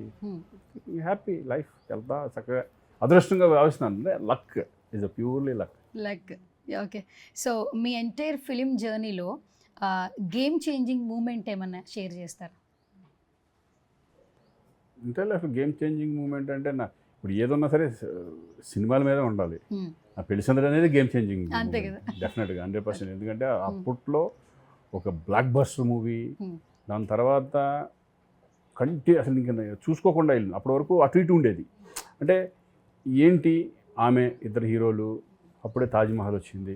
హ్యాపీ లైఫ్ వెళ్తా చక్కగా అదృష్టంగా భావిస్తున్నాను. Luck is a purely luck. Okay. So me entire film జర్నీలో గేమ్ చేంజింగ్ మూమెంట్ ఏమన్నా షేర్ చేస్తారా? అంటే గేమ్ చేంజింగ్ మూమెంట్ అంటే ఇప్పుడు ఏదన్నా సరే సినిమాల మీద ఉండాలి. ఆ పెళ్లిసందడి అనేది గేమ్ చేంజింగ్ డెఫినెట్గా 100%. ఎందుకంటే అప్పట్లో ఒక బ్లాక్ బస్టర్ మూవీ, దాని తర్వాత అసలు ఇంకా చూసుకోకుండా వెళ్ళింది. అప్పటి వరకు అటు ఇటు ఉండేది. అంటే ఏంటి ఆమె ఇద్దరు హీరోలు, అప్పుడే తాజ్మహల్ వచ్చింది,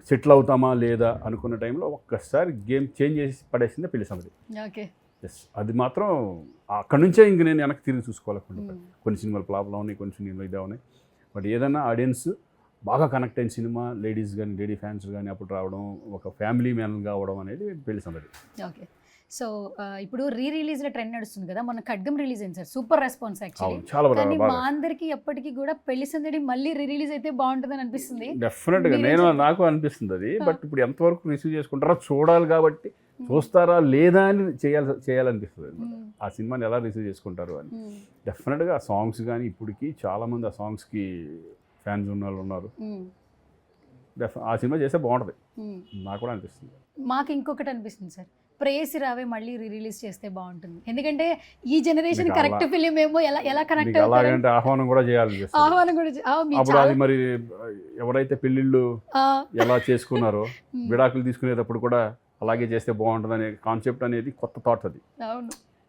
సెటిల్ అవుతామా లేదా అనుకున్న టైంలో ఒక్కసారి గేమ్ చేంజ్ చేసి పడేసింది పెళ్లిసందడి. ఓకే. ఎస్, అది మాత్రం అక్కడి నుంచే ఇంక నేను వెనక్కి తిరిగి చూసుకోవాలనుకుంటున్నాను. కొన్ని సినిమాలు ఫ్లాప్లో ఉన్నాయి, కొన్ని సినిమాలు ఇదే ఉన్నాయి. బట్ ఏదైనా ఆడియన్స్ బాగా కనెక్ట్ అయిన సినిమా, లేడీస్ కానీ లేడీ ఫ్యాన్స్ కానీ అప్పుడు రావడం, ఒక ఫ్యామిలీ మ్యాన్గా అవడం అనేది పెళ్లిసందడి. ఓకే. సో ఇప్పుడు రిలీజ్లో ట్రెండ్ నడుస్తుంది కదా, మన ఖడ్గం రిలీజ్ అయింది సార్, సూపర్ రెస్పాన్స్ యాక్చువల్లీ. చాలా కానీ మా అందరికి ఎప్పటికీ కూడా పెళ్లిసందడి మళ్ళీ రిలీజ్ అయితే బాగుంటుందని అనిపిస్తుంది. డెఫినెట్గా నాకు అనిపిస్తుంది అది. బట్ ఇప్పుడు ఎంతవరకు రిసీవ్ చేసుకుంటారో చూడాలి. కాబట్టి చూస్తారా లేదా అని చేయాలనిపిస్తుంది. ఆ సినిమాని ఎలా రిసీవ్ చేసుకుంటారు అని. డెఫినెట్గా ఆ సాంగ్స్ కానీ ఇప్పటికి చాలామంది ఆ సాంగ్స్కి ఫ్యాన్స్ ఉన్న వాళ్ళు ఉన్నారు. ఆ సినిమా చేస్తే బాగుంటుంది, నాకు కూడా అనిపిస్తుంది. మాకు ఇంకొకటి అనిపిస్తుంది సార్, ప్రేయసి రావే మళ్ళీ రిలీజ్ చేస్తే బాగుంటుంది. ఎందుకంటే ఈ జనరేషన్ కరెక్ట్ ఫిలిం ఏమో ఎలా కనెక్ట్ అలాగంటే ఆహ్వానం కూడా చేయాలి. అప్పుడు అది మరి ఎవరైతే పెళ్ళిళ్ళు ఎలా చేసుకున్నారో విడాకులు తీసుకునేటప్పుడు కూడా అలాగే చేస్తే బాగుంటుంది అనే కాన్సెప్ట్ అనేది కొత్త థాట్ అది.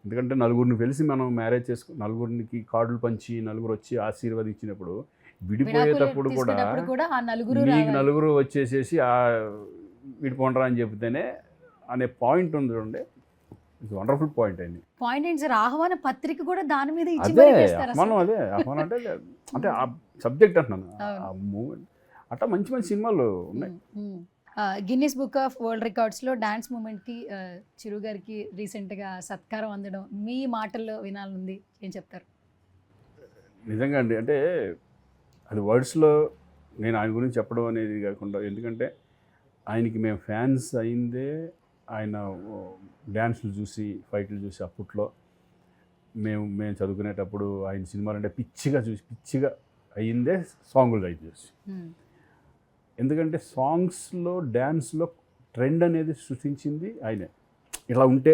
ఎందుకంటే నలుగురిని కలిసి మనం మ్యారేజ్ చేసుకుని నలుగురికి కార్డులు పంచి నలుగురు వచ్చి ఆశీర్వదించినప్పుడు విడిపోయేటప్పుడు కూడా మీకు నలుగురు వచ్చేసేసి విడిపోండరా అని చెప్తేనే అనే పాయింట్ ఉంది చూడండి. ఇట్స్ వండర్ఫుల్ పాయింట్ అయింది. పాయింట్ ఏంటి సార్, ఆహ్వాన పత్రిక కూడా దాని మీద మనం ఆహ్వానం అంటే ఆ సబ్జెక్ట్ అంటున్నాను. ఆ మూమెంట్ అట్లా మంచి మంచి సినిమాలు ఉన్నాయి. గిన్నిస్ బుక్ ఆఫ్ వరల్డ్ రికార్డ్స్లో డాన్స్ మూమెంట్కి చిరు గారికి రీసెంట్గా సత్కారం అందడం మీ మాటల్లో వినాలనుంది, ఏం చెప్తారు? నిజంగా అండి, అంటే అది వర్డ్స్లో నేను ఆయన గురించి చెప్పడం అనేది కాకుండా, ఎందుకంటే ఆయనకి మేము ఫ్యాన్స్ అయిందే ఆయన డ్యాన్స్లు చూసి, ఫైట్లు చూసి. అప్పట్లో మేము చదువుకునేటప్పుడు ఆయన సినిమాలు అంటే పిచ్చిగా అయ్యిందే సాంగులు రైట్ చేసి. ఎందుకంటే సాంగ్స్లో డ్యాన్స్లో ట్రెండ్ అనేది సృష్టించింది ఆయనే. ఇలా ఉంటే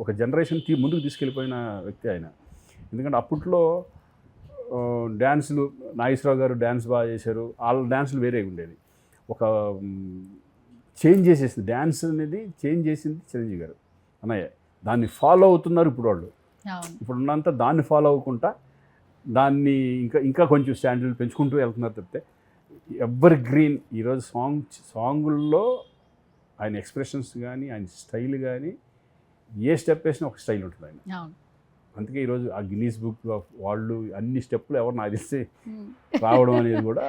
ఒక జనరేషన్కి ముందుకు తీసుకెళ్ళిపోయిన వ్యక్తి ఆయన. ఎందుకంటే అప్పట్లో డ్యాన్సులు నాగేశ్వరరావు గారు డ్యాన్స్ బాగా చేశారు, వాళ్ళ డ్యాన్సులు వేరేగా ఉండేది. ఒక చేంజ్ చేసేసింది డ్యాన్స్ అనేది, చేంజ్ చేసింది చిరంజీవి గారు అన్నయ్య. దాన్ని ఫాలో అవుతున్నారు ఇప్పుడు వాళ్ళు. ఇప్పుడు ఉన్నంత దాన్ని ఫాలో అవ్వకుండా దాన్ని ఇంకా కొంచెం స్టాండర్డ్ పెంచుకుంటూ వెళ్తున్నారు తప్పితే ఎవర్ గ్రీన్. ఈరోజు సాంగుల్లో ఆయన ఎక్స్ప్రెషన్స్ కానీ ఆయన స్టైల్ కానీ ఏ స్టెప్ వేసినా ఒక స్టైల్ ఉంటుంది ఆయన. అందుకే ఈరోజు ఆ గిన్నీస్ బుక్ ఆఫ్ వాళ్ళు అన్ని స్టెప్పులు ఎవరు నాకు తెలిసి రావడం అనేది కూడా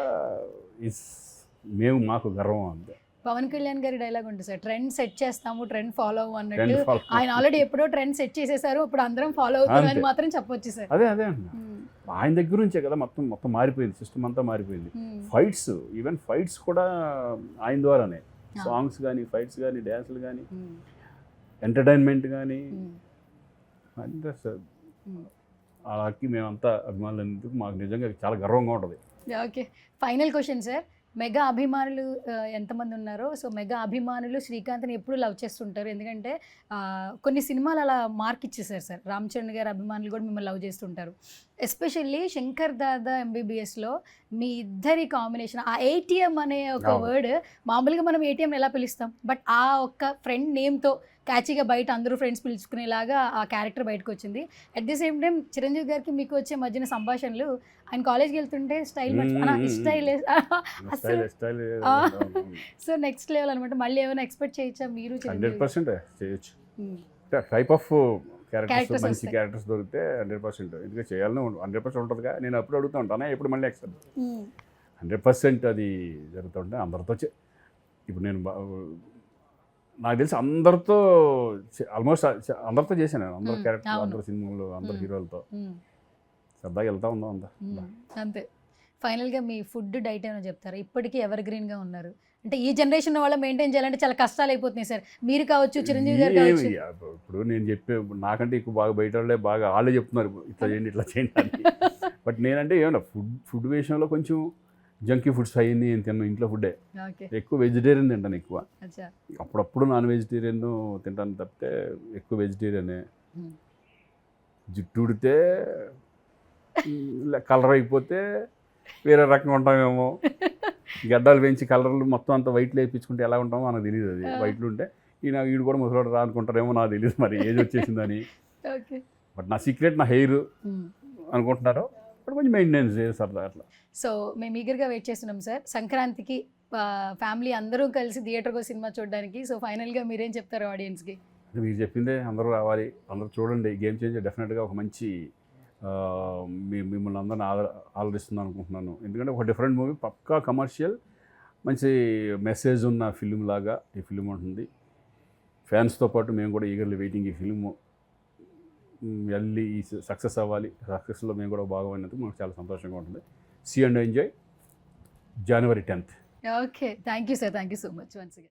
మాకు గర్వం అంతే. పవన్ కళ్యాణ్ గారి డైలాగ్ ఉంటుంది సార్, ట్రెండ్ సెట్ చేస్తాము, ట్రెండ్ ఫాలో అవ్వ అన్నట్టు. ఆయన ఆల్రెడీ ఎప్పుడో ట్రెండ్ సెట్ చేసేసారు, ఇప్పుడు అందరం ఫాలో అవుతామని మాత్రం చెప్పొచ్చు సార్. అదే అండి, ఆయన దగ్గర నుంచే కదా మొత్తం మారిపోయింది, సిస్టమ్ అంతా మారిపోయింది. ఈవెన్ ఫైట్స్ కూడా ఆయన ద్వారానే. సాంగ్స్ కానీ, ఫైట్స్ కానీ, డ్యాన్సులు కానీ, ఎంటర్టైన్మెంట్ కానీ, అంతే సార్. అలాగే మేమంతా అభిమానులందుకు మాకు నిజంగా చాలా గర్వంగా ఉంటుంది. Okay, final question sir. Mega అభిమానులు ఎంతమంది ఉన్నారో, సో మెగా అభిమానులు శ్రీకాంత్ని ఎప్పుడు లవ్ చేస్తుంటారు? ఎందుకంటే కొన్ని సినిమాలు అలా మార్క్ ఇచ్చేసారు సార్. రామ్ చరణ్ గారి అభిమానులు కూడా మిమ్మల్ని లవ్ చేస్తుంటారు. ఎస్పెషల్లీ శంకర్ దాదా ఎంబీబీఎస్లో మీ ఇద్దరి కాంబినేషన్, ఆ ఏటీఎం అనే ఒక వర్డ్, మామూలుగా మనం ఏటీఎం ఎలా పిలుస్తాం, బట్ ఆ ఒక్క ఫ్రెండ్ నేమ్తో క్యాచీగా బయట అందరూ ఫ్రెండ్స్ పిలుచుకునేలాగా ఆ క్యారెక్టర్ బయటకు వచ్చింది. At the same time Chiranjeevi గారికి మీకు వచ్చే మధ్యన సంభాషణలు, ఆయన కాలేజ్కి వెళ్తుంటే style style so next level అనమాట. మళ్ళీ ఏమైనా ఎక్స్పెక్ట్ చేయొచ్చా మీరు? 100% చేయొచ్చు. టైప్ ఆఫ్ క్యారెక్టర్స్, మంచి క్యారెక్టర్స్ దొరికితే 100% ఎందుకంటే చేయాలని 100% ఉంటుందిగా. నేను అప్పుడు అడుగుతూ ఉంటాను, ఎప్పుడు మళ్ళీ ఎక్స్పెక్ట్ 100% అది జరుగుతుంటే అందరితో. ఇప్పుడు నేను నాకు తెలిసి అందరితో ఆల్మోస్ట్ అందరితో చేశాను, అందరు క్యారెక్టర్, అందరు సినిమాలు, అందరు హీరోలతో సరదాగా వెళ్తా ఉందాం అంతే. ఫైనల్గా మీ ఫుడ్ డైట్ ఏమైనా చెప్తారా? ఇప్పటికీ ఎవర్ గ్రీన్గా ఉన్నారు అంటే ఈ జనరేషన్ వాళ్ళ మెయింటైన్ చేయాలంటే చాలా కష్టాలు అయిపోతున్నాయి సార్. మీరు కావచ్చు, చిరంజీవి గారు కావచ్చు. ఇప్పుడు నేను చెప్పే నాకంటే ఎక్కువ బాగా బయట వాళ్ళే చెప్తున్నారు ఇట్లా చేయండి అని. బట్ నేనంటే ఏమన్నా ఫుడ్ విషయంలో కొంచెం జంకీ ఫుడ్స్ అయ్యింది నేను తిన్నాను. ఇంట్లో ఫుడ్డే ఎక్కువ, వెజిటేరియన్ తింటాను ఎక్కువ. అప్పుడప్పుడు నాన్ వెజిటేరియన్ తింటాను తప్పితే ఎక్కువ వెజిటేరియనే. జుట్టు ఉడితే కలర్ అయిపోతే వేరే రకంగా ఉంటామేమో, గడ్డాలు పెంచి కలర్లు మొత్తం అంతా వైట్లు వేయించుకుంటే ఎలా ఉంటామో మనకు తెలియదు. అది వైట్లు ఉంటే వీడు కూడా ముసలాడు రా అనుకుంటారేమో, నాకు తెలియదు మరి ఏజ్ వచ్చేసిందని. బట్ నా సీక్రెట్ నా హెయిర్ అనుకుంటున్నారు, బట్ కొంచెం మెయింటెనెన్స్ చేస్తారు అట్లా. సో మేము ఈగర్గా వెయిట్ చేస్తున్నాం సార్ సంక్రాంతికి ఫ్యామిలీ అందరూ కలిసి థియేటర్కి సినిమా చూడడానికి. సో ఫైనల్గా మీరేం చెప్తారు ఆడియన్స్కి? మీరు చెప్పిందే, అందరూ రావాలి, అందరూ చూడండి. గేమ్ చేంజర్ డెఫినెట్గా ఒక మంచి మిమ్మల్ని అందరిని ఆదరిస్తుంది అనుకుంటున్నాను. ఎందుకంటే ఒక డిఫరెంట్ మూవీ, పక్కా కమర్షియల్, మంచి మెసేజ్ ఉన్న ఫిలిం లాగా ఈ ఫిలిం ఉంటుంది. ఫ్యాన్స్తో పాటు మేము కూడా ఈగర్లీ వెయిటింగ్ ఈ ఫిలిం వెళ్ళి సక్సెస్ అవ్వాలి. సక్సెస్లో మేము కూడా భాగమైనందుకు మాకు చాలా సంతోషంగా ఉంటుంది. See and enjoy January 10th. Okay, thank you sir, thank you so much once again.